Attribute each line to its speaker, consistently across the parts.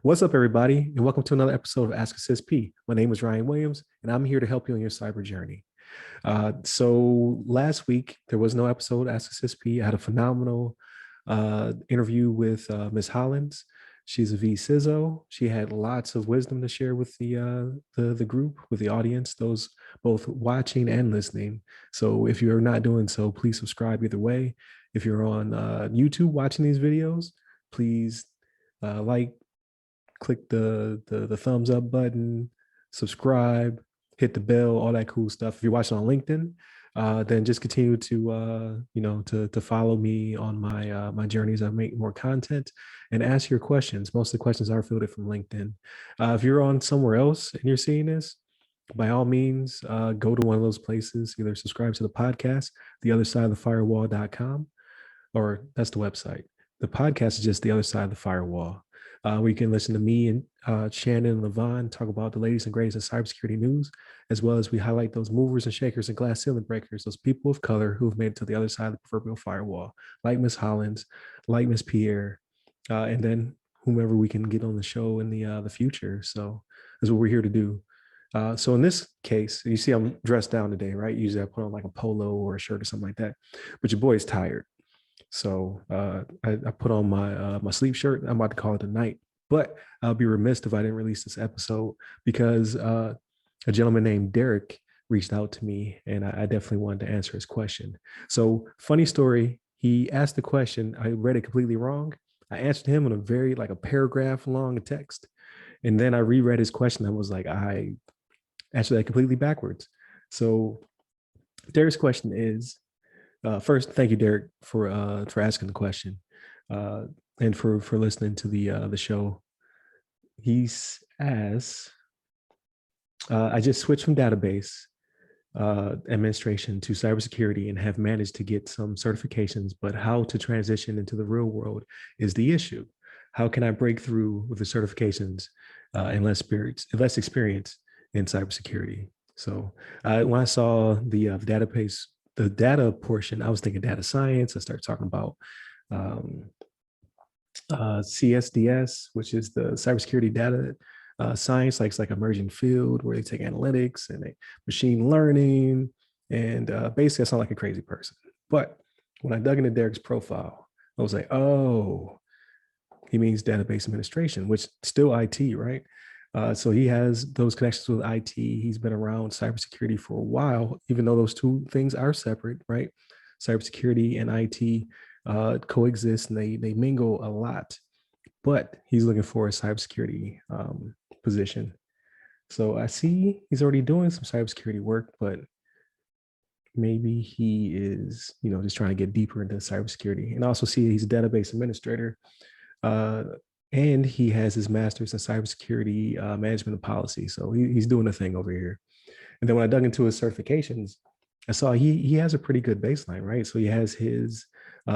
Speaker 1: What's up, everybody, and welcome to another episode of Ask a CISSP. My name is Ryan Williams, and I'm here to help you on your cyber journey. So last week, there was no episode of Ask a CISSP. I had a phenomenal interview with Ms. Hollins. She's a VCISO. She had lots of wisdom to share with the group, with the audience, those both watching and listening. So if you're not doing so, please subscribe either way. If you're on YouTube watching these videos, please click the thumbs up button, subscribe, hit the bell, all that cool stuff. If you're watching on LinkedIn, then just continue to to follow me on my journeys. I make more content and ask your questions. Most of the questions are fielded from LinkedIn. If you're on somewhere else and you're seeing this, by all means, go to one of those places. Either subscribe to the podcast, the other side of the firewall.com, or that's the website. The podcast is just the other side of the firewall. Where you can listen to me and Shannon and Levon talk about the latest and greatest in cybersecurity news, as well as we highlight those movers and shakers and glass ceiling breakers, those people of color who've made it to the other side of the proverbial firewall, like Miss Hollins, like Miss Pierre, and then whomever we can get on the show in the future. So that's what we're here to do. So in this case, you see I'm dressed down today, right? Usually I put on like a polo or a shirt or something like that, but your boy's tired. So I put on my sleep shirt. I'm about to call it a night, but I'll be remiss if I didn't release this episode because a gentleman named Derek reached out to me, and I definitely wanted to answer his question. So funny story, he asked the question. I read it completely wrong. I answered him in a very like a paragraph long text, and then I reread his question. I was like, I answered that completely backwards. So Derek's question is, first, thank you, Derek, for asking the question and for listening to the show. He's asked, I just switched from database administration to cybersecurity and have managed to get some certifications, but how to transition into the real world is the issue. How can I break through with the certifications and less experience in cybersecurity? So when I saw the database, the data portion, I was thinking data science. I started talking about CSDS, which is the cybersecurity data science, like it's like emerging field where they take analytics and they machine learning. And basically, I sound like a crazy person. But when I dug into Derek's profile, I was like, oh, he means database administration, which still IT, right? So he has those connections with IT. He's been around cybersecurity for a while, even though those two things are separate, right? Cybersecurity and IT coexist and they mingle a lot, but he's looking for a cybersecurity position. So I see he's already doing some cybersecurity work, but maybe he is, just trying to get deeper into cybersecurity. And also see he's a database administrator. And he has his master's in cybersecurity management and policy. So he's doing a thing over here. And then when I dug into his certifications, I saw he has a pretty good baseline, right? So he has his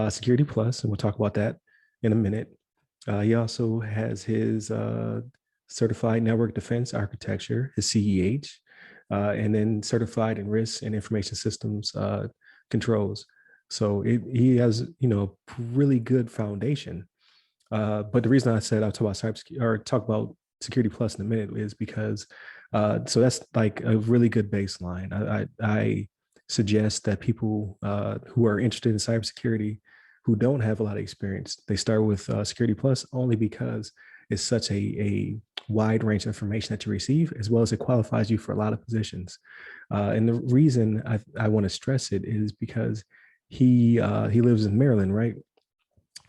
Speaker 1: Security Plus, and we'll talk about that in a minute. He also has his Certified Network Defense Architecture, his CEH, and then Certified in Risk and Information Systems Controls. So he has, a really good foundation. But the reason I said I'll talk about cybersecurity or talk about Security Plus in a minute is because so that's like a really good baseline. I suggest that people who are interested in cybersecurity who don't have a lot of experience, they start with Security Plus only because it's such a wide range of information that you receive, as well as it qualifies you for a lot of positions. And the reason I want to stress it is because he lives in Maryland, right?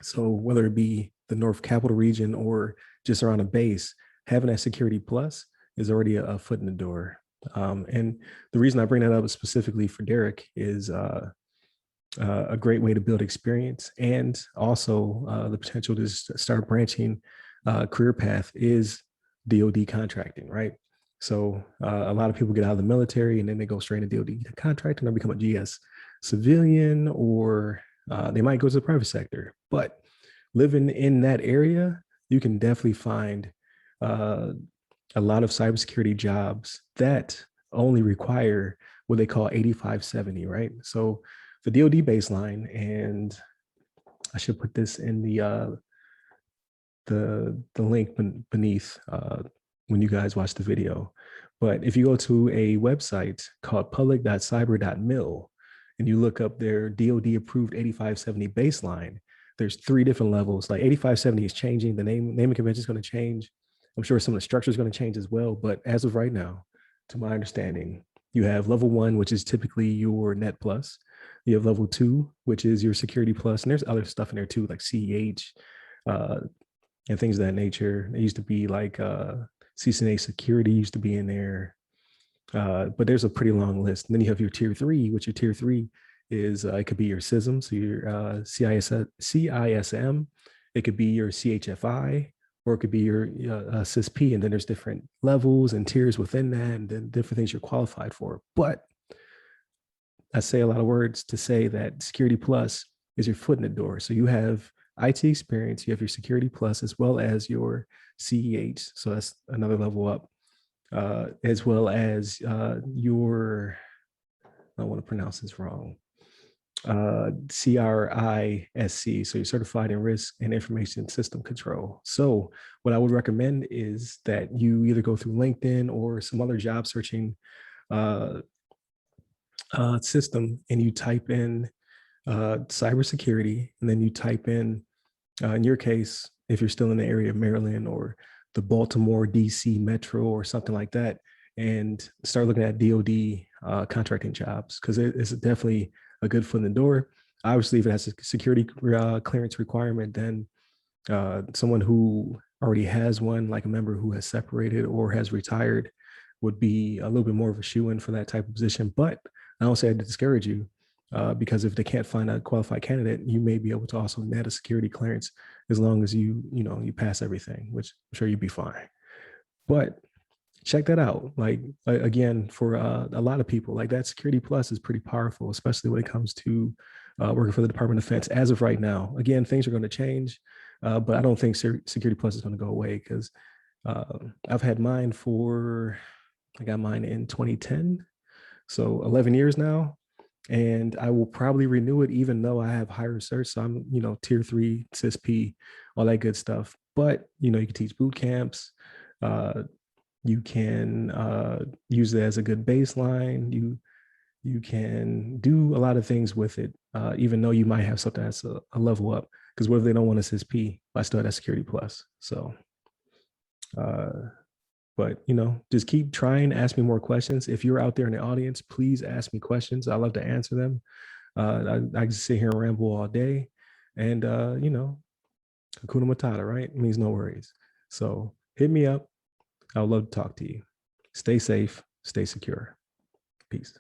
Speaker 1: So whether it be the North Capital region or just around a base, having that Security Plus is already a foot in the door. And the reason I bring that up specifically for Derek is a great way to build experience, and also the potential to start branching career path is DoD contracting, right? So a lot of people get out of the military and then they go straight into DoD contracting or become a GS civilian, or they might go to the private sector. But living in that area, you can definitely find a lot of cybersecurity jobs that only require what they call 8570, right? So the DoD baseline, and I should put this in the the link beneath when you guys watch the video. But if you go to a website called public.cyber.mil and you look up their DoD approved 8570 baseline, there's 3 different levels. Like 8570 is changing. The naming convention is going to change. I'm sure some of the structure is going to change as well. But as of right now, to my understanding, you have level 1, which is typically your Net Plus. You have level 2, which is your Security Plus, and there's other stuff in there too, like CEH and things of that nature. It used to be like CCNA Security used to be in there, but there's a pretty long list. And then you have your tier 3, which your tier 3 is it could be your CISM, so your CISM. It could be your CHFI, or it could be your CISSP. And then there's different levels and tiers within that, and then different things you're qualified for. But I say a lot of words to say that Security Plus is your foot in the door. So you have IT experience, you have your Security Plus, as well as your CEH. So that's another level up, as well as your, I don't want to pronounce this wrong, CRISC. So you're certified in risk and information system control. So what I would recommend is that you either go through LinkedIn or some other job searching system, and you type in cybersecurity, and then you type in your case, if you're still in the area of Maryland or the Baltimore, DC metro or something like that, and start looking at DoD contracting jobs, because it's definitely a good foot in the door. Obviously, if it has a security clearance requirement, then someone who already has one, like a member who has separated or has retired, would be a little bit more of a shoe-in for that type of position. But I don't say I discourage you, because if they can't find a qualified candidate, you may be able to also net a security clearance as long as you pass everything, which I'm sure you'd be fine. But check that out. Like, again, for a lot of people, like that Security Plus is pretty powerful, especially when it comes to working for the Department of Defense as of right now. Again, things are going to change, but I don't think Security Plus is going to go away, because I've had mine I got mine in 2010. So 11 years now, and I will probably renew it even though I have higher cert. So I'm, tier 3 CISSP, all that good stuff. But, you can teach boot camps. You can use it as a good baseline. You can do a lot of things with it, even though you might have something that's a level up. Because what if they don't want a CISSP? I still have that Security Plus. So, but just keep trying. Ask me more questions. If you're out there in the audience, please ask me questions. I love to answer them. I can sit here and ramble all day, and Hakuna Matata, right? It means no worries. So hit me up. I would love to talk to you. Stay safe, stay secure. Peace.